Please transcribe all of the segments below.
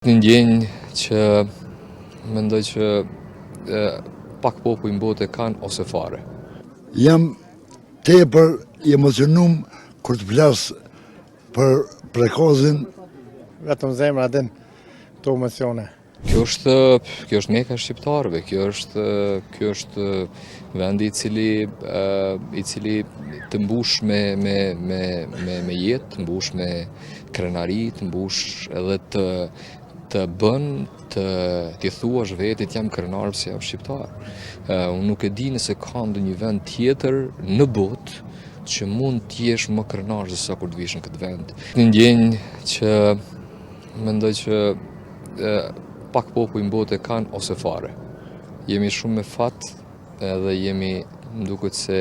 Një ndjenjë që mendoj që pak popull në botë e kanë ose fare. Jam tepër i emocionum kur të flas për Prekozin. Vetëm zemra din këto emocione. Kjo është meka e shqiptarëve, kjo është vendi i cili të mbush me jetë, të mbush me krenari, të mbush edhe të bën t'i thuash vetit jam krenar se jam shqiptar. Unë nuk e di nëse ka ndonjë vend tjetër në botë që mund t'jesh më krenar se sa kur të vish në këtë vend. Një ndjenjë që mendoj që pak popull në botë e kanë ose fare. Jemi shumë me fat edhe jemi m'duket se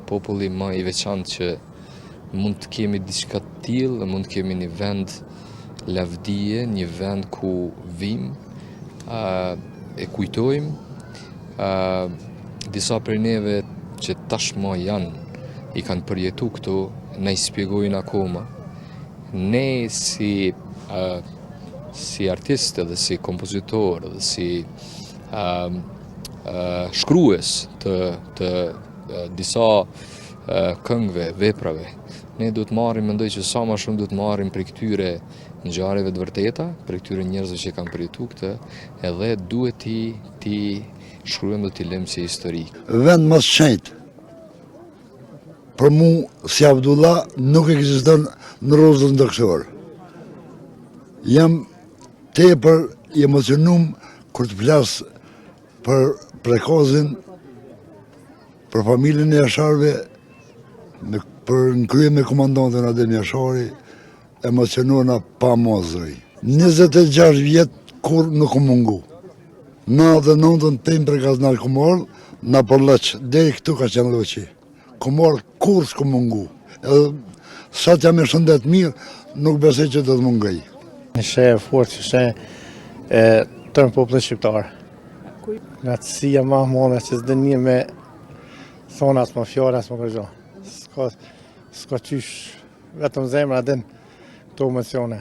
populli më i veçantë që mund të kemi diçka të tillë, mund të kemi një vend lavdije, një vend ku vim, e kujtojmë disa prej neve që tashmë i kanë përjetu këtu, ne i spjegojnë akoma. Ne si artist edhe si kompozitor edhe si shkrues të disa këngëve, veprave, ne duhet marrim, mendoj që sa më shumë duhet marrim prej këtyre ngjarjeve të vërteta, prej këtyre njerëzve që kanë përjetuar këtë, edhe duhet ti shkruajmë dhe t'i lëmë si historik. Vend më shenjtë për mu si Abdullah nuk ekziston në rrugën ndërkombëtare. Jam tepër i emocionum kur të flas për Prekozin, për familjen e Jasharëve, për në krye me komandantin Adem Jashari, emocionuana pa mosoj. 26 vjet kur nuk u mungu. 99-ën tem për Gaznar Kumor, na përlëq, deri këtu ka qenë loqi. Kumor kur s'ku mungu. Edhe sa t'jam e shëndet mirë, nuk besoj që do të mungoj. Një sheh e fortë, një sheh e tërë popullit shqiptar. Nga të sija ma mëne që s'dë një me thonë asë më fjore, asë më kërgjo. S'ka qysh, vetëm zemra din këto emocione.